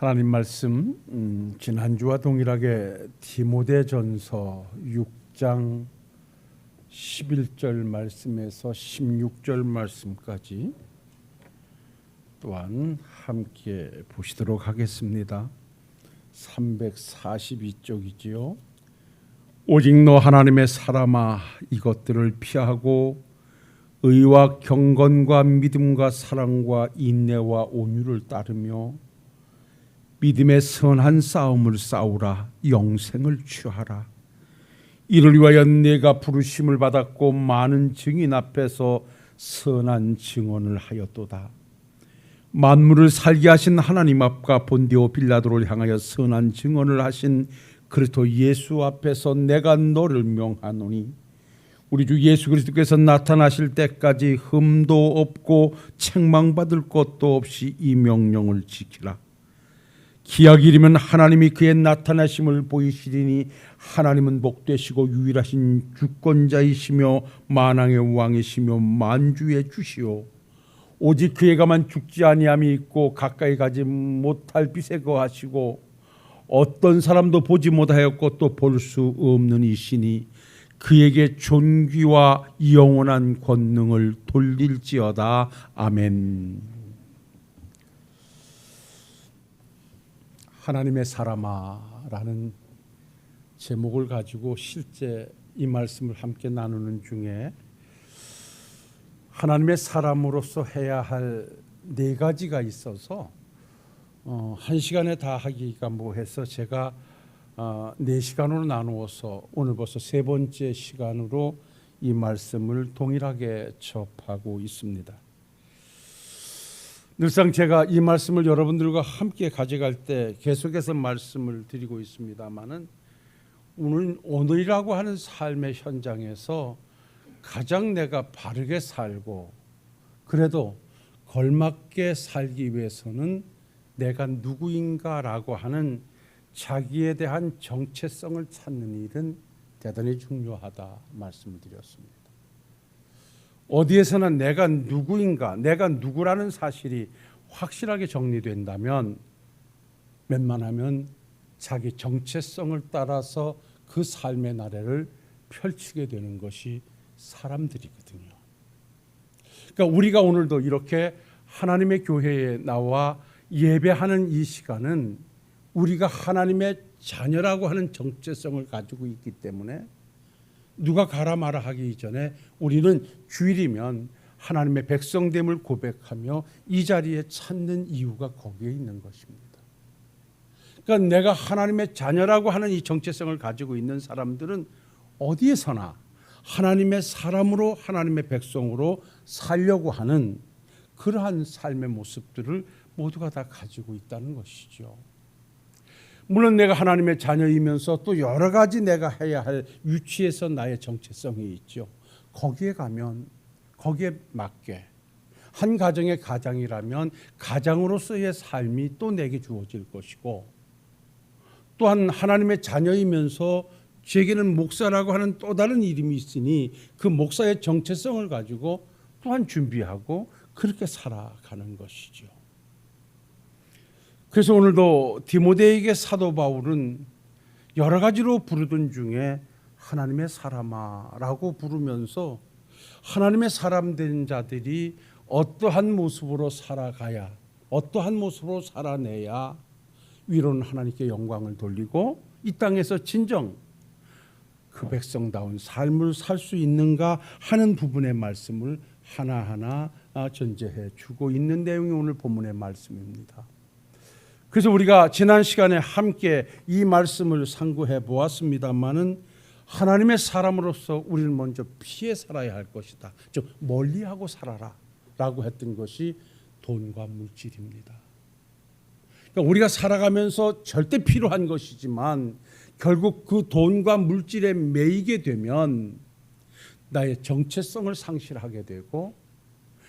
하나님 말씀 지난주와 동일하게 디모데전서 6장 11절 말씀에서 16절 말씀까지 또한 함께 보시도록 하겠습니다. 342쪽이지요. 오직 너 하나님의 사람아, 이것들을 피하고 의와 경건과 믿음과 사랑과 인내와 온유를 따르며 믿음의 선한 싸움을 싸우라. 영생을 취하라. 이를 위하여 내가 부르심을 받았고 많은 증인 앞에서 선한 증언을 하였도다. 만물을 살게 하신 하나님 앞과 본디오 빌라도를 향하여 선한 증언을 하신 그리스도 예수 앞에서 내가 너를 명하노니 우리 주 예수 그리스도께서 나타나실 때까지 흠도 없고 책망받을 것도 없이 이 명령을 지키라. 기약이르면 하나님이 그의 나타나심을 보이시리니 하나님은 복되시고 유일하신 주권자이시며 만왕의 왕이시며 만주의 주시오. 오직 그에 가만 죽지 아니함이 있고 가까이 가지 못할 빛에 거하시고 어떤 사람도 보지 못하였고 또 볼 수 없는 이시니 그에게 존귀와 영원한 권능을 돌릴지어다. 아멘. 하나님의 사람아라는 제목을 가지고 실제 이 말씀을 함께 나누는 중에 하나님의 사람으로서 해야 할 네 가지가 있어서 한 시간에 다 하기가 뭐해서 제가 4시간으로 나누어서 오늘 벌써 세 번째 시간으로 이 말씀을 동일하게 접하고 있습니다. 늘상 제가 이 말씀을 여러분들과 함께 가져갈 때 계속해서 말씀을 드리고 있습니다마는 오늘이라고 하는 삶의 현장에서 가장 내가 바르게 살고 그래도 걸맞게 살기 위해서는 내가 누구인가라고 하는 자기에 대한 정체성을 찾는 일은 대단히 중요하다 말씀을 드렸습니다. 어디에서나 내가 누구인가, 내가 누구라는 사실이 확실하게 정리된다면 웬만하면 자기 정체성을 따라서 그 삶의 나래를 펼치게 되는 것이 사람들이거든요. 그러니까 우리가 오늘도 이렇게 하나님의 교회에 나와 예배하는 이 시간은 우리가 하나님의 자녀라고 하는 정체성을 가지고 있기 때문에 누가 가라 마라 하기 이전에 우리는 주일이면 하나님의 백성됨을 고백하며 이 자리에 찾는 이유가 거기에 있는 것입니다. 그러니까 내가 하나님의 자녀라고 하는 이 정체성을 가지고 있는 사람들은 어디에서나 하나님의 사람으로 하나님의 백성으로 살려고 하는 그러한 삶의 모습들을 모두가 다 가지고 있다는 것이죠. 물론 내가 하나님의 자녀이면서 또 여러 가지 내가 해야 할 위치에서 나의 정체성이 있죠. 거기에 가면 거기에 맞게 한 가정의 가장이라면 가장으로서의 삶이 또 내게 주어질 것이고 또한 하나님의 자녀이면서 제게는 목사라고 하는 또 다른 이름이 있으니 그 목사의 정체성을 가지고 또한 준비하고 그렇게 살아가는 것이죠. 그래서 오늘도 디모데에게 사도 바울은 여러 가지로 부르던 중에 하나님의 사람아라고 부르면서 하나님의 사람 된 자들이 어떠한 모습으로 살아가야, 어떠한 모습으로 살아내야 위로는 하나님께 영광을 돌리고 이 땅에서 진정 그 백성다운 삶을 살 수 있는가 하는 부분의 말씀을 하나하나 전제해 주고 있는 내용이 오늘 본문의 말씀입니다. 그래서 우리가 지난 시간에 함께 이 말씀을 상고해 보았습니다마는 하나님의 사람으로서 우리는 먼저 피해 살아야 할 것이다. 즉 멀리하고 살아라 라고 했던 것이 돈과 물질입니다. 그러니까 우리가 살아가면서 절대 필요한 것이지만 결국 그 돈과 물질에 매이게 되면 나의 정체성을 상실하게 되고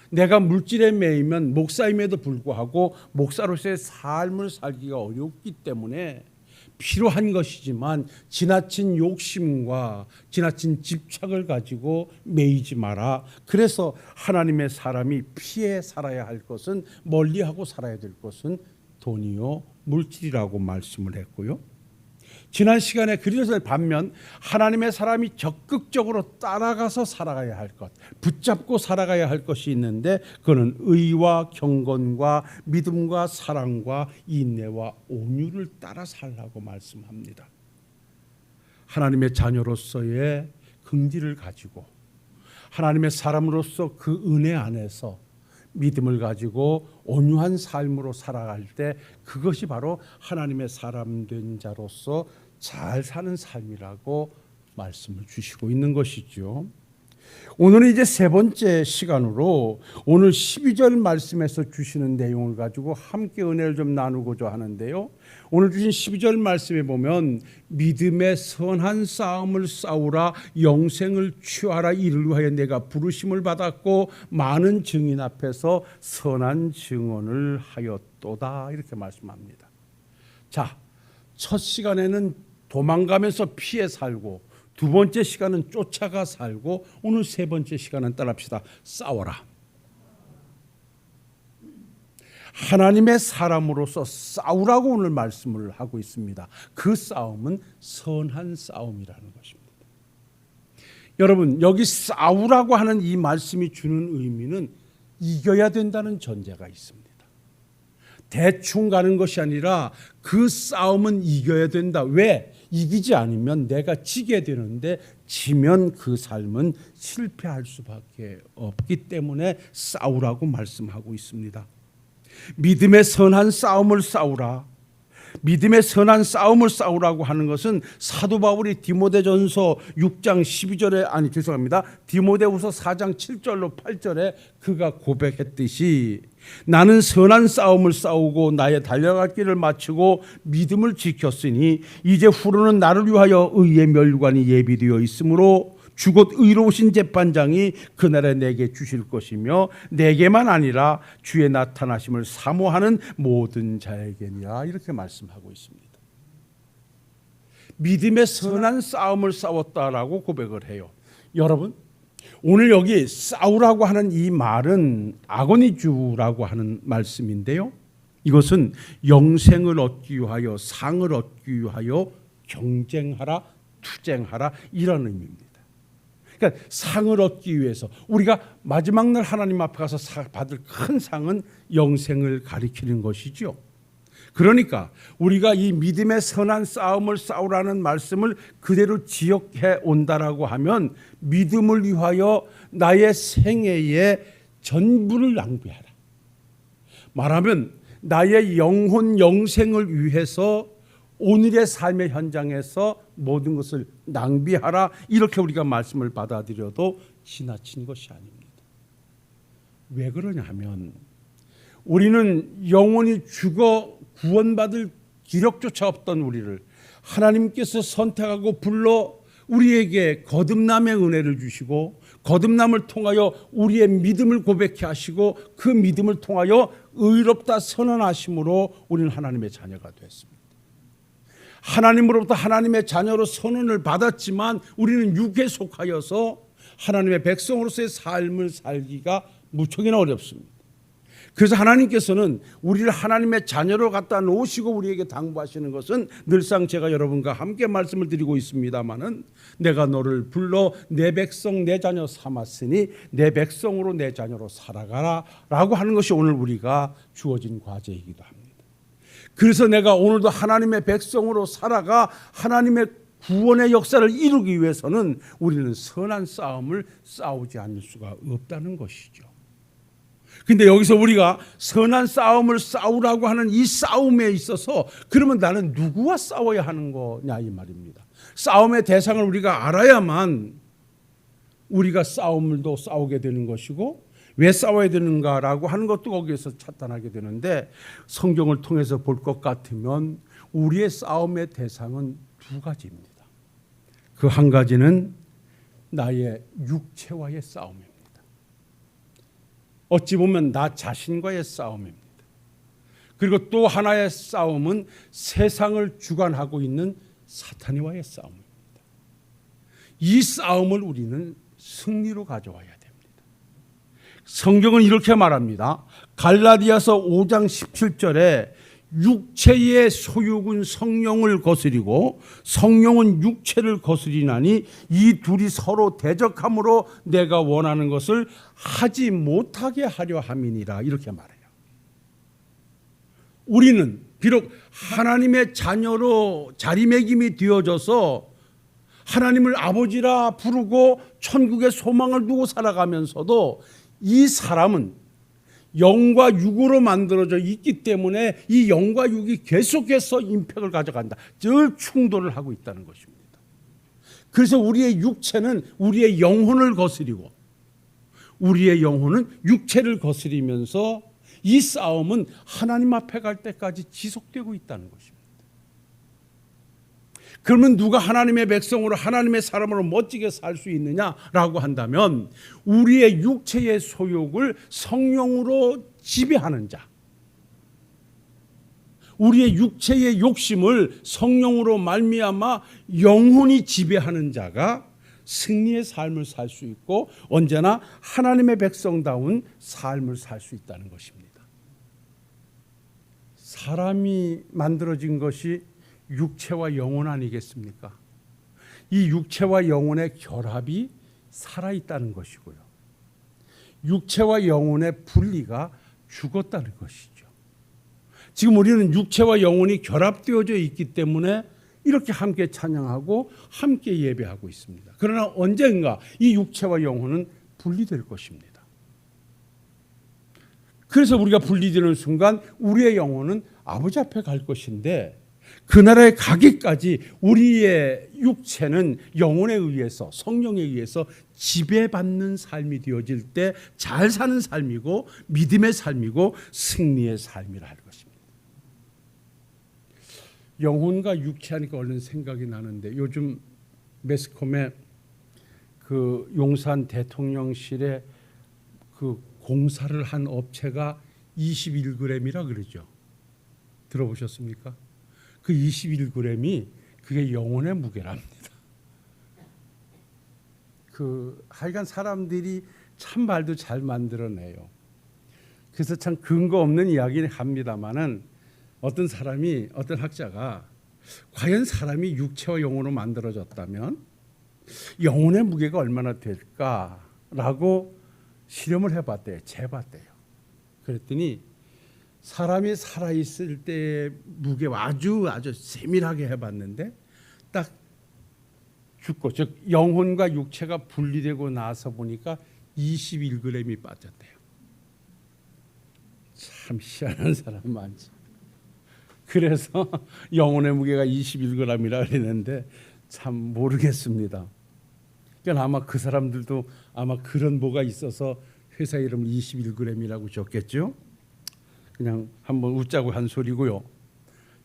내가 물질에 매이면 목사임에도 불구하고 목사로서의 삶을 살기가 어렵기 때문에 필요한 것이지만 지나친 욕심과 지나친 집착을 가지고 매이지 마라. 그래서 하나님의 사람이 피해 살아야 할 것은 멀리하고 살아야 될 것은 돈이요 물질이라고 말씀을 했고요. 지난 시간에 그리스도의 반면 하나님의 사람이 적극적으로 따라가서 살아가야 할 것, 붙잡고 살아가야 할 것이 있는데 그거는 의와 경건과 믿음과 사랑과 인내와 온유를 따라 살라고 말씀합니다. 하나님의 자녀로서의 긍지를 가지고 하나님의 사람으로서 그 은혜 안에서 믿음을 가지고 온유한 삶으로 살아갈 때 그것이 바로 하나님의 사람 된 자로서 잘 사는 삶이라고 말씀을 주시고 있는 것이죠. 오늘은 이제 세 번째 시간으로 오늘 12절 말씀에서 주시는 내용을 가지고 함께 은혜를 좀 나누고자 하는데요. 오늘 주신 12절 말씀에 보면 믿음의 선한 싸움을 싸우라 영생을 취하라 이를 위하여 내가 부르심을 받았고 많은 증인 앞에서 선한 증언을 하였도다 이렇게 말씀합니다. 자, 첫 시간에는 도망가면서 피해 살고 두 번째 시간은 쫓아가 살고 오늘 세 번째 시간은 따라합시다. 싸워라. 하나님의 사람으로서 싸우라고 오늘 말씀을 하고 있습니다. 그 싸움은 선한 싸움이라는 것입니다. 여러분 여기 싸우라고 하는 이 말씀이 주는 의미는 이겨야 된다는 전제가 있습니다. 대충 가는 것이 아니라 그 싸움은 이겨야 된다. 왜? 이기지 않으면 내가 지게 되는데 지면 그 삶은 실패할 수밖에 없기 때문에 싸우라고 말씀하고 있습니다. 믿음의 선한 싸움을 싸우라. 믿음의 선한 싸움을 싸우라고 하는 것은 사도 바울이 디모데전서 6장 12절에 죄송합니다. 디모데후서 4장 7절로 8절에 그가 고백했듯이 나는 선한 싸움을 싸우고 나의 달려갈 길을 마치고 믿음을 지켰으니 이제 후로는 나를 위하여 의의 멸관이 예비되어 있으므로 주곧 의로우신 재판장이 그날에 내게 주실 것이며 내게만 아니라 주의 나타나심을 사모하는 모든 자에게니라 이렇게 말씀하고 있습니다. 믿음의 선한 싸움을 싸웠다라고 고백을 해요. 여러분 오늘 여기 싸우라고 하는 이 말은 아고니주라고 하는 말씀인데요. 이것은 영생을 얻기 위하여 상을 얻기 위하여 경쟁하라 투쟁하라 이런 의미입니다. 그러니까 상을 얻기 위해서 우리가 마지막 날 하나님 앞에 가서 받을 큰 상은 영생을 가리키는 것이죠. 그러니까 우리가 이 믿음의 선한 싸움을 싸우라는 말씀을 그대로 기억해 온다라고 하면 믿음을 위하여 나의 생애의 전부를 낭비하라. 말하면 나의 영혼 영생을 위해서 오늘의 삶의 현장에서 모든 것을 낭비하라 이렇게 우리가 말씀을 받아들여도 지나친 것이 아닙니다. 왜 그러냐 하면 우리는 영원히 죽어 구원받을 기력조차 없던 우리를 하나님께서 선택하고 불러 우리에게 거듭남의 은혜를 주시고 거듭남을 통하여 우리의 믿음을 고백케 하시고 그 믿음을 통하여 의롭다 선언하심으로 우리는 하나님의 자녀가 됐습니다. 하나님으로부터 하나님의 자녀로 선언을 받았지만 우리는 육에 속하여서 하나님의 백성으로서의 삶을 살기가 무척이나 어렵습니다. 그래서 하나님께서는 우리를 하나님의 자녀로 갖다 놓으시고 우리에게 당부하시는 것은 늘상 제가 여러분과 함께 말씀을 드리고 있습니다마는 내가 너를 불러 내 백성 내 자녀 삼았으니 내 백성으로 내 자녀로 살아가라 라고 하는 것이 오늘 우리가 주어진 과제이기도 합니다. 그래서 내가 오늘도 하나님의 백성으로 살아가 하나님의 구원의 역사를 이루기 위해서는 우리는 선한 싸움을 싸우지 않을 수가 없다는 것이죠. 근데 여기서 우리가 선한 싸움을 싸우라고 하는 이 싸움에 있어서 그러면 나는 누구와 싸워야 하는 거냐 이 말입니다. 싸움의 대상을 우리가 알아야만 우리가 싸움을도 싸우게 되는 것이고 왜 싸워야 되는가라고 하는 것도 거기에서 찾아나게 되는데 성경을 통해서 볼 것 같으면 우리의 싸움의 대상은 두 가지입니다. 그 한 가지는 나의 육체와의 싸움입니다. 어찌 보면 나 자신과의 싸움입니다. 그리고 또 하나의 싸움은 세상을 주관하고 있는 사탄과의 싸움입니다. 이 싸움을 우리는 승리로 가져와야 됩니다. 성경은 이렇게 말합니다. 갈라디아서 5장 17절에 육체의 소욕은 성령을 거스리고 성령은 육체를 거스리나니 이 둘이 서로 대적함으로 내가 원하는 것을 하지 못하게 하려 함이니라. 이렇게 말해요. 우리는 비록 하나님의 자녀로 자리매김이 되어져서 하나님을 아버지라 부르고 천국의 소망을 두고 살아가면서도 이 사람은 영과 육으로 만들어져 있기 때문에 이 영과 육이 계속해서 임팩을 가져간다. 늘 충돌을 하고 있다는 것입니다. 그래서 우리의 육체는 우리의 영혼을 거스리고 우리의 영혼은 육체를 거스리면서 이 싸움은 하나님 앞에 갈 때까지 지속되고 있다는 것입니다. 그러면 누가 하나님의 백성으로 하나님의 사람으로 멋지게 살 수 있느냐라고 한다면 우리의 육체의 소욕을 성령으로 지배하는 자, 우리의 육체의 욕심을 성령으로 말미암아 영혼이 지배하는 자가 승리의 삶을 살 수 있고 언제나 하나님의 백성다운 삶을 살 수 있다는 것입니다. 사람이 만들어진 것이 육체와 영혼 아니겠습니까? 이 육체와 영혼의 결합이 살아있다는 것이고요. 육체와 영혼의 분리가 죽었다는 것이죠. 지금 우리는 육체와 영혼이 결합되어져 있기 때문에 이렇게 함께 찬양하고 함께 예배하고 있습니다. 그러나 언젠가 이 육체와 영혼은 분리될 것입니다. 그래서 우리가 분리되는 순간 우리의 영혼은 아버지 앞에 갈 것인데 그 나라에 가기까지 우리의 육체는 영혼에 의해서 성령에 의해서 지배받는 삶이 되어질 때 잘 사는 삶이고 믿음의 삶이고 승리의 삶이라 할 것입니다. 영혼과 육체 하니까 얼른 생각이 나는데 요즘 매스컴에 그 용산 대통령실에 그 공사를 한 업체가 21g이라 그러죠. 들어보셨습니까? 그 21g이 그게 영혼의 무게랍니다. 하여간 사람들이 참 말도 잘 만들어내요. 그래서 참 근거 없는 이야기를 합니다만은 어떤 학자가 과연 사람이 육체와 영혼으로 만들어졌다면 영혼의 무게가 얼마나 될까라고 실험을 해봤대요. 재봤대요. 그랬더니 사람이 살아있을 때의 무게와 아주 세밀하게 해봤는데 딱 죽고 즉 영혼과 육체가 분리되고 나서 보니까 21g이 빠졌대요. 참 희한한 사람 많지. 그래서 영혼의 무게가 21g이라 그랬는데 참 모르겠습니다. 그러니까 아마 그 사람들도 아마 그런 뭐가 있어서 회사 이름을 21g이라고 줬겠죠. 그냥 한번 웃자고 한 소리고요.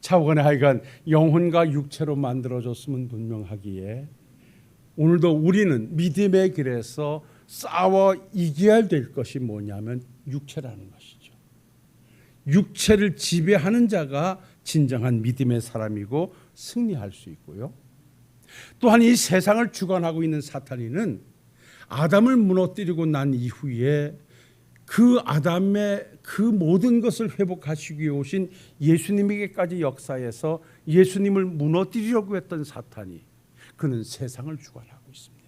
차후간에 하여간 영혼과 육체로 만들어졌으면 분명하기에 오늘도 우리는 믿음의 길에서 싸워 이겨야 될 것이 뭐냐면 육체라는 것이죠. 육체를 지배하는 자가 진정한 믿음의 사람이고 승리할 수 있고요. 또한 이 세상을 주관하고 있는 사탄이는 아담을 무너뜨리고 난 이후에 그 아담의 그 모든 것을 회복하시기 위해 오신 예수님에게까지 역사해서 예수님을 무너뜨리려고 했던 사탄이 그는 세상을 주관하고 있습니다.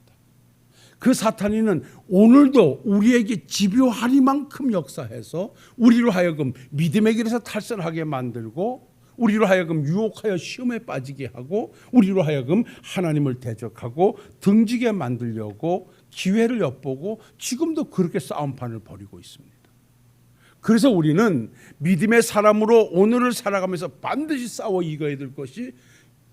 그 사탄이는 오늘도 우리에게 집요하리만큼 역사해서 우리로 하여금 믿음의 길에서 탈선하게 만들고 우리로 하여금 유혹하여 시험에 빠지게 하고 우리로 하여금 하나님을 대적하고 등지게 만들려고 기회를 엿보고 지금도 그렇게 싸움판을 벌이고 있습니다. 그래서 우리는 믿음의 사람으로 오늘을 살아가면서 반드시 싸워 이겨야 될 것이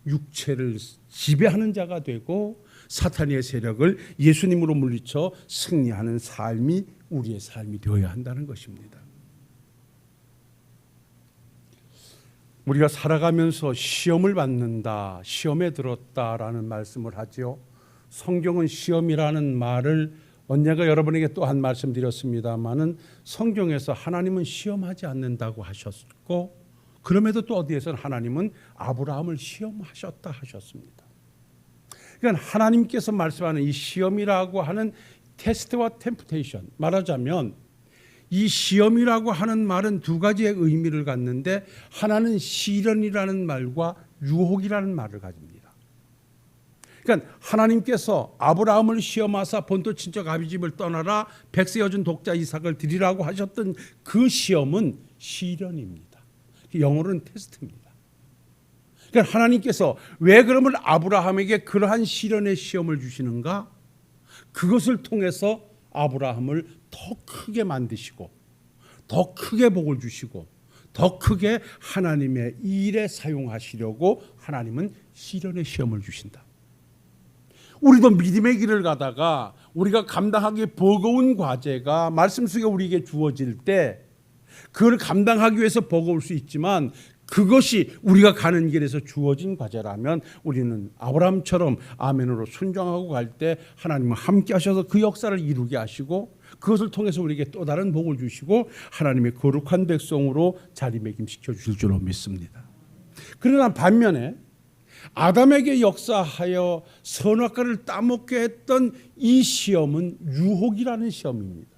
육체를 지배하는 자가 되고 사탄의 세력을 예수님으로 물리쳐 승리하는 삶이 우리의 삶이 되어야 한다는 것입니다. 우리가 살아가면서 시험을 받는다, 시험에 들었다라는 말씀을 하죠. 성경은 시험이라는 말을 언젠가 여러분에게 또 한 말씀 드렸습니다마는 성경에서 하나님은 시험하지 않는다고 하셨고 그럼에도 또 어디에서는 하나님은 아브라함을 시험하셨다 하셨습니다. 그러니까 하나님께서 말씀하는 이 시험이라고 하는 테스트와 템프테이션 말하자면 이 시험이라고 하는 말은 두 가지의 의미를 갖는데 하나는 시련이라는 말과 유혹이라는 말을 가집니다. 그러니까 하나님께서 아브라함을 시험하사 본토 친척 아비 집을 떠나라 백세 여준 독자 이삭을 드리라고 하셨던 그 시험은 시련입니다. 영어로는 테스트입니다. 그러니까 하나님께서 왜 그러면 아브라함에게 그러한 시련의 시험을 주시는가? 그것을 통해서 아브라함을 더 크게 만드시고 더 크게 복을 주시고 더 크게 하나님의 일에 사용하시려고 하나님은 시련의 시험을 주신다. 우리도 믿음의 길을 가다가 우리가 감당하기 버거운 과제가 말씀 속에 우리에게 주어질 때 그걸 감당하기 위해서 버거울 수 있지만 그것이 우리가 가는 길에서 주어진 과제라면 우리는 아브라함처럼 아멘으로 순종하고 갈 때 하나님은 함께 하셔서 그 역사를 이루게 하시고 그것을 통해서 우리에게 또 다른 복을 주시고 하나님의 거룩한 백성으로 자리매김시켜 주실 줄로 믿습니다. 그러나 반면에 아담에게 역사하여 선악과를 따먹게 했던 이 시험은 유혹이라는 시험입니다.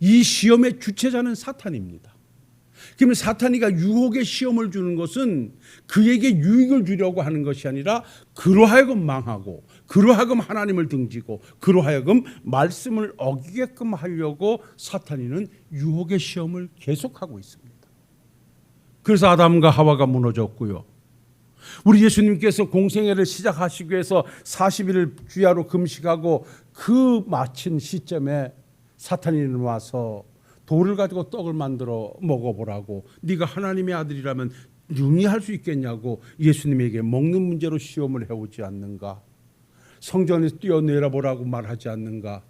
이 시험의 주체자는 사탄입니다. 그러면 사탄이가 유혹의 시험을 주는 것은 그에게 유익을 주려고 하는 것이 아니라 그로 하여금 망하고 그로 하여금 하나님을 등지고 그로 하여금 말씀을 어기게끔 하려고 사탄이는 유혹의 시험을 계속하고 있습니다. 그래서 아담과 하와가 무너졌고요. 우리 예수님께서 공생애를 시작하시기 위해서 40일을 주야로 금식하고 그 마친 시점에 사탄이 와서 돌을 가지고 떡을 만들어 먹어보라고 네가 하나님의 아들이라면 능히 할 수 있겠냐고 예수님에게 먹는 문제로 시험을 해오지 않는가? 성전에서 뛰어내려보라고 말하지 않는가?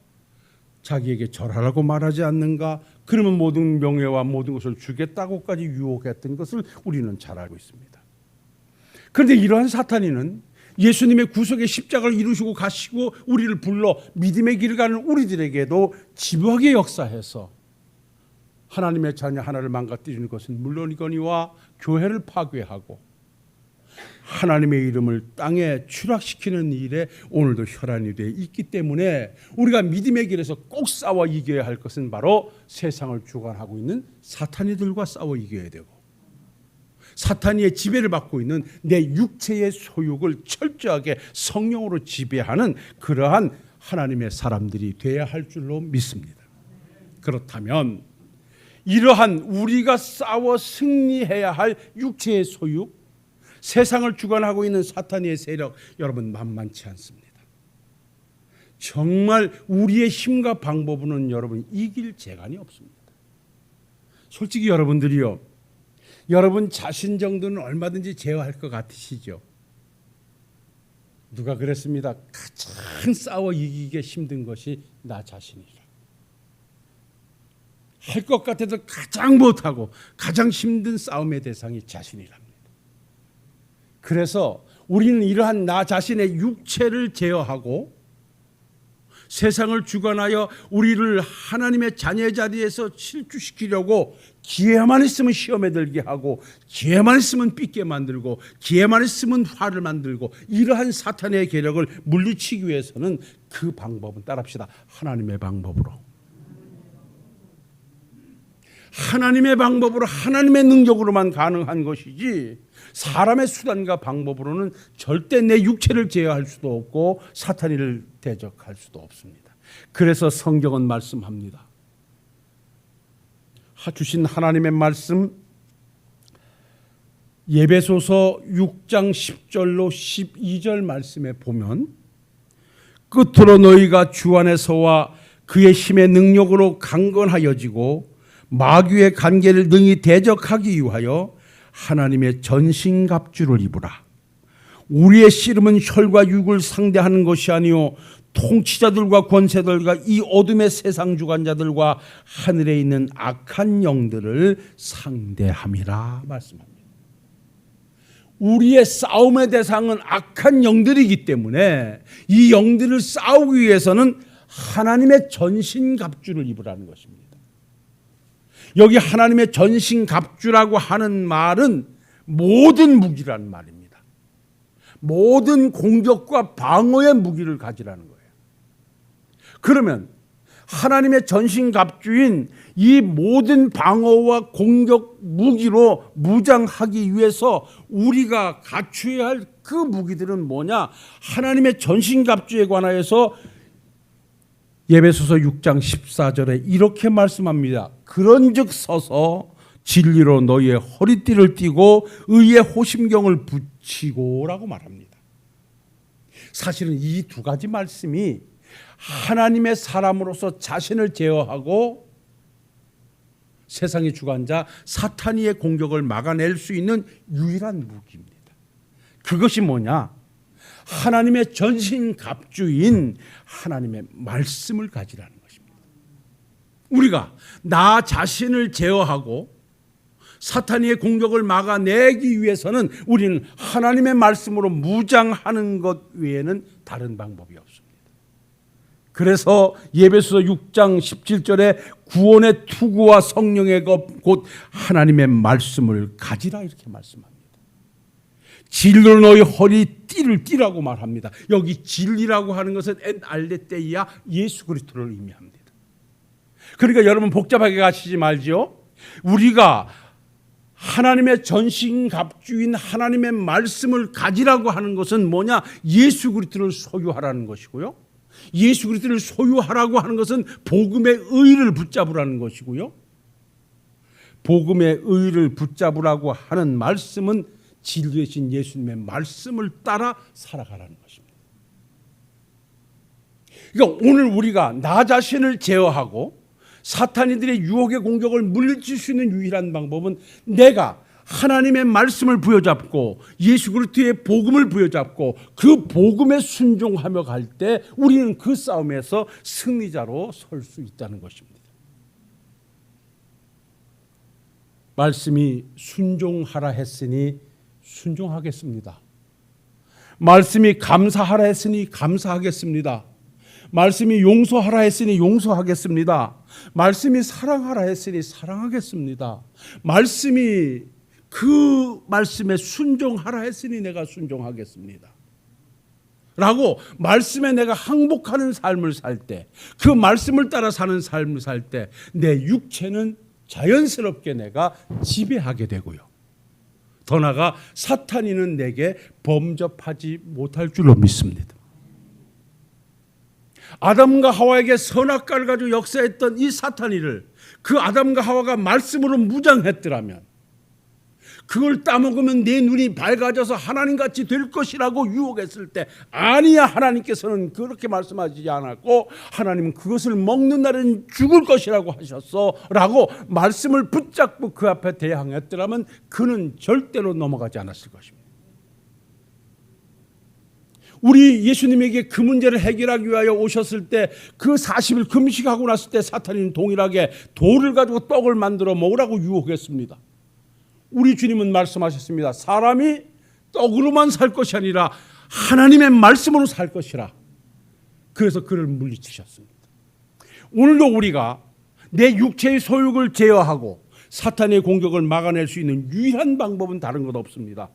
자기에게 절하라고 말하지 않는가? 그러면 모든 명예와 모든 것을 주겠다고까지 유혹했던 것을 우리는 잘 알고 있습니다. 그런데 이러한 사탄이는 예수님의 구속의 십자가를 이루시고 가시고 우리를 불러 믿음의 길을 가는 우리들에게도 집요하게 역사해서 하나님의 자녀 하나를 망가뜨리는 것은 물론이거니와 교회를 파괴하고 하나님의 이름을 땅에 추락시키는 일에 오늘도 혈안이 되어 있기 때문에 우리가 믿음의 길에서 꼭 싸워 이겨야 할 것은 바로 세상을 주관하고 있는 사탄이들과 싸워 이겨야 되고 사탄이의 지배를 받고 있는 내 육체의 소욕을 철저하게 성령으로 지배하는 그러한 하나님의 사람들이 되어야 할 줄로 믿습니다. 그렇다면 이러한 우리가 싸워 승리해야 할 육체의 소욕, 세상을 주관하고 있는 사탄의 세력, 여러분 만만치 않습니다. 정말 우리의 힘과 방법으로는 여러분 이길 재간이 없습니다. 솔직히 여러분들이요, 여러분 자신 정도는 얼마든지 제어할 것 같으시죠? 누가 그랬습니다. 가장 싸워 이기기 힘든 것이 나 자신이라. 할 것 같아도 가장 못하고 가장 힘든 싸움의 대상이 자신이랍니다. 그래서 우리는 이러한 나 자신의 육체를 제어하고 세상을 주관하여 우리를 하나님의 자녀의 자리에서 실주시키려고 기회만 있으면 시험에 들게 하고 기회만 있으면 삐게 만들고 기회만 있으면 화를 만들고 이러한 사탄의 계력을 물리치기 위해서는 그 방법은 따릅시다. 하나님의 방법으로. 하나님의 방법으로 하나님의 능력으로만 가능한 것이지 사람의 수단과 방법으로는 절대 내 육체를 제어할 수도 없고 사탄이를 대적할 수도 없습니다. 그래서 성경은 말씀합니다. 주신 하나님의 말씀 에베소서 6장 10절로 12절 말씀에 보면 끝으로 너희가 주 안에서와 그의 힘의 능력으로 강건하여지고 마귀의 관계를 능히 대적하기 위하여 하나님의 전신갑주를 입으라. 우리의 씨름은 혈과 육을 상대하는 것이 아니요 통치자들과 권세들과 이 어둠의 세상 주관자들과 하늘에 있는 악한 영들을 상대함이라 말씀합니다. 우리의 싸움의 대상은 악한 영들이기 때문에 이 영들을 싸우기 위해서는 하나님의 전신갑주를 입으라는 것입니다. 여기 하나님의 전신갑주라고 하는 말은 모든 무기라는 말입니다. 모든 공격과 방어의 무기를 가지라는 거예요. 그러면 하나님의 전신갑주인 이 모든 방어와 공격 무기로 무장하기 위해서 우리가 갖추어야 할 그 무기들은 뭐냐? 하나님의 전신갑주에 관하여서 에베소서 6장 14절에 이렇게 말씀합니다. 그런즉 서서 진리로 너희의 허리띠를 띠고 의의 호심경을 붙이고라고 말합니다. 사실은 이 두 가지 말씀이 하나님의 사람으로서 자신을 제어하고 세상의 주관자 사탄의 공격을 막아낼 수 있는 유일한 무기입니다. 그것이 뭐냐? 하나님의 전신갑주인 하나님의 말씀을 가지라는 것입니다. 우리가 나 자신을 제어하고 사탄의 공격을 막아내기 위해서는 우리는 하나님의 말씀으로 무장하는 것 외에는 다른 방법이 없습니다. 그래서 에베소서 6장 17절에 구원의 투구와 성령의 것 곧 하나님의 말씀을 가지라 이렇게 말씀합니다. 진리로 너희 허리띠를 띠라고 말합니다. 여기 진리라고 하는 것은 엔 알레테이아 예수 그리스도를 의미합니다. 그러니까 여러분 복잡하게 가시지 말지요. 우리가 하나님의 전신갑주인 하나님의 말씀을 가지라고 하는 것은 뭐냐? 예수 그리스도를 소유하라는 것이고요. 예수 그리스도를 소유하라고 하는 것은 복음의 의를 붙잡으라는 것이고요. 복음의 의를 붙잡으라고 하는 말씀은 진리 되신 예수님의 말씀을 따라 살아가라는 것입니다. 그러니까 오늘 우리가 나 자신을 제어하고 사탄이들의 유혹의 공격을 물리칠 수 있는 유일한 방법은 내가 하나님의 말씀을 부여잡고 예수 그리스도의 복음을 부여잡고 그 복음에 순종하며 갈 때 우리는 그 싸움에서 승리자로 설 수 있다는 것입니다. 말씀이 순종하라 했으니 순종하겠습니다. 말씀이 감사하라 했으니 감사하겠습니다. 말씀이 용서하라 했으니 용서하겠습니다. 말씀이 사랑하라 했으니 사랑하겠습니다. 말씀이 그 말씀에 순종하라 했으니 내가 순종하겠습니다. 라고 말씀에 내가 항복하는 삶을 살 때, 그 말씀을 따라 사는 삶을 살 때 내 육체는 자연스럽게 내가 지배하게 되고요. 더 나아가 사탄이는 내게 범접하지 못할 줄로 믿습니다. 아담과 하와에게 선악과를 가지고 역사했던 이 사탄이를 그 아담과 하와가 말씀으로 무장했더라면 그걸 따먹으면 내 눈이 밝아져서 하나님같이 될 것이라고 유혹했을 때 아니야, 하나님께서는 그렇게 말씀하시지 않았고 하나님은 그것을 먹는 날은 죽을 것이라고 하셨어 라고 말씀을 붙잡고 그 앞에 대항했더라면 그는 절대로 넘어가지 않았을 것입니다. 우리 예수님에게 그 문제를 해결하기 위하여 오셨을 때 그 40일 금식하고 났을 때 사탄은 동일하게 돌을 가지고 떡을 만들어 먹으라고 유혹했습니다. 우리 주님은 말씀하셨습니다. 사람이 떡으로만 살 것이 아니라 하나님의 말씀으로 살 것이라. 그래서 그를 물리치셨습니다. 오늘도 우리가 내 육체의 소욕을 제어하고 사탄의 공격을 막아낼 수 있는 유일한 방법은 다른 것 없습니다.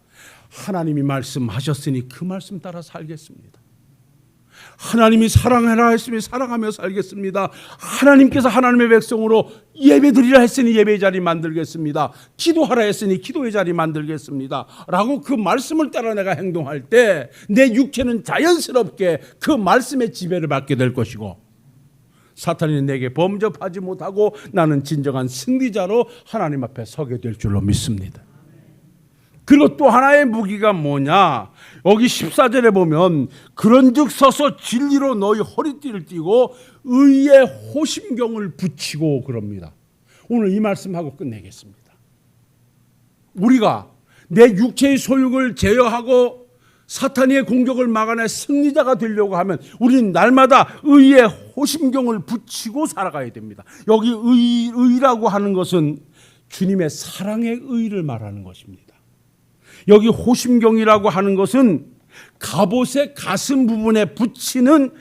하나님이 말씀하셨으니 그 말씀 따라 살겠습니다. 하나님이 사랑하라 했으니 사랑하며 살겠습니다. 하나님께서 하나님의 백성으로 예배드리라 했으니 예배의 자리 만들겠습니다. 기도하라 했으니 기도의 자리 만들겠습니다. 라고 그 말씀을 따라 내가 행동할 때 내 육체는 자연스럽게 그 말씀의 지배를 받게 될 것이고 사탄이 내게 범접하지 못하고 나는 진정한 승리자로 하나님 앞에 서게 될 줄로 믿습니다. 그리고 또 하나의 무기가 뭐냐? 여기 14절에 보면 그런즉 서서 진리로 너희 허리띠를 띠고 의의 호심경을 붙이고 그럽니다. 오늘 이 말씀하고 끝내겠습니다. 우리가 내 육체의 소욕을 제어하고 사탄의 공격을 막아내 승리자가 되려고 하면 우리는 날마다 의의 호심경을 붙이고 살아가야 됩니다. 여기 의라고 하는 것은 주님의 사랑의 의를 말하는 것입니다. 여기 호심경이라고 하는 것은 갑옷의 가슴 부분에 붙이는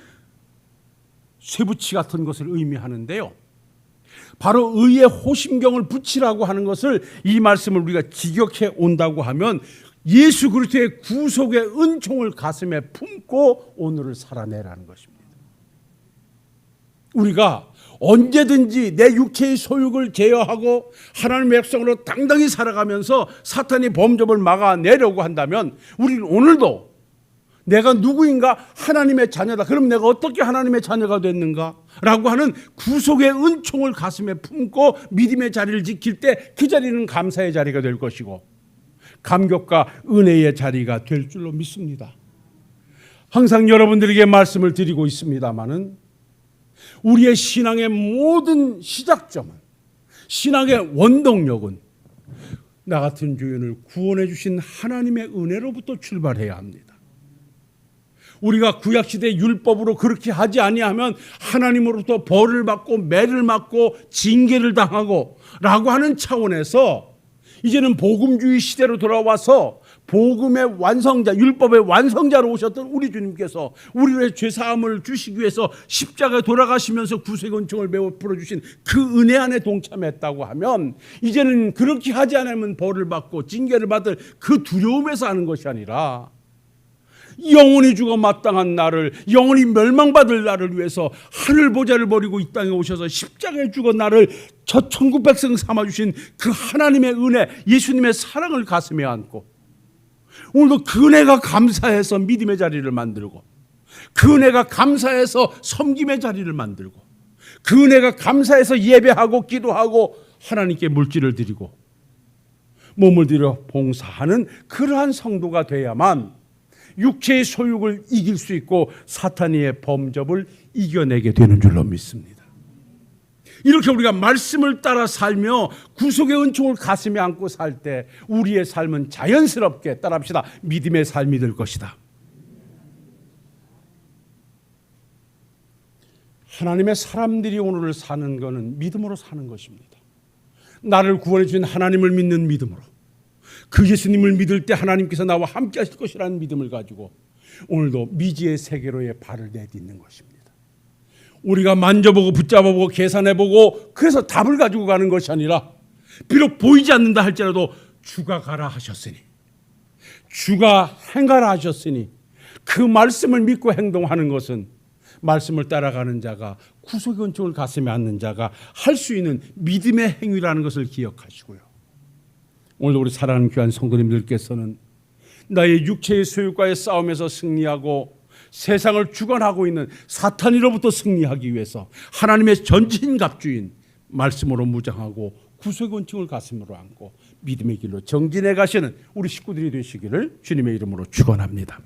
쇠붙이 같은 것을 의미하는데요. 바로 의의 호심경을 붙이라고 하는 것을 이 말씀을 우리가 직역해 온다고 하면 예수 그리스도의 구속의 은총을 가슴에 품고 오늘을 살아내라는 것입니다. 우리가 언제든지 내 육체의 소욕을 제어하고 하나님의 백성으로 당당히 살아가면서 사탄이 범접을 막아내려고 한다면 우리는 오늘도 내가 누구인가? 하나님의 자녀다. 그럼 내가 어떻게 하나님의 자녀가 됐는가? 라고 하는 구속의 은총을 가슴에 품고 믿음의 자리를 지킬 때 그 자리는 감사의 자리가 될 것이고 감격과 은혜의 자리가 될 줄로 믿습니다. 항상 여러분들에게 말씀을 드리고 있습니다마는 우리의 신앙의 모든 시작점은, 신앙의 원동력은 나 같은 죄인을 구원해 주신 하나님의 은혜로부터 출발해야 합니다. 우리가 구약시대 율법으로 그렇게 하지 아니하면 하나님으로부터 벌을 받고 매를 맞고 징계를 당하고 라고 하는 차원에서 이제는 복음주의 시대로 돌아와서 복음의 완성자, 율법의 완성자로 오셨던 우리 주님께서 우리의 죄사함을 주시기 위해서 십자가에 돌아가시면서 구속의 은총을 베풀어 주신 그 은혜 안에 동참했다고 하면 이제는 그렇게 하지 않으면 벌을 받고 징계를 받을 그 두려움에서 하는 것이 아니라 영원히 죽어 마땅한 나를, 영원히 멸망받을 나를 위해서 하늘 보좌를 버리고 이 땅에 오셔서 십자가에 죽어 나를 저 천국 백성 삼아주신 그 하나님의 은혜, 예수님의 사랑을 가슴에 안고 오늘도 그 은혜가 감사해서 믿음의 자리를 만들고, 그 은혜가 감사해서 섬김의 자리를 만들고, 그 은혜가 감사해서 예배하고 기도하고 하나님께 물질을 드리고 몸을 들여 봉사하는 그러한 성도가 돼야만 육체의 소욕을 이길 수 있고 사탄의 범접을 이겨내게 되는 줄로 믿습니다. 이렇게 우리가 말씀을 따라 살며 구속의 은총을 가슴에 안고 살 때 우리의 삶은 자연스럽게, 따라합시다, 믿음의 삶이 될 것이다. 하나님의 사람들이 오늘을 사는 것은 믿음으로 사는 것입니다. 나를 구원해 주신 하나님을 믿는 믿음으로, 그 예수님을 믿을 때 하나님께서 나와 함께 하실 것이라는 믿음을 가지고 오늘도 미지의 세계로의 발을 내딛는 것입니다. 우리가 만져보고 붙잡아보고 계산해보고 그래서 답을 가지고 가는 것이 아니라 비록 보이지 않는다 할지라도 주가 가라 하셨으니, 주가 행하라 하셨으니 그 말씀을 믿고 행동하는 것은 말씀을 따라가는 자가, 구속의 은총을 가슴에 안는 자가 할 수 있는 믿음의 행위라는 것을 기억하시고요. 오늘도 우리 사랑하는 귀한 성도님들께서는 나의 육체의 소욕과의 싸움에서 승리하고 세상을 주관하고 있는 사탄으로부터 승리하기 위해서 하나님의 전신갑주인 말씀으로 무장하고 구속의 은총을 가슴으로 안고 믿음의 길로 정진해 가시는 우리 식구들이 되시기를 주님의 이름으로 축원합니다.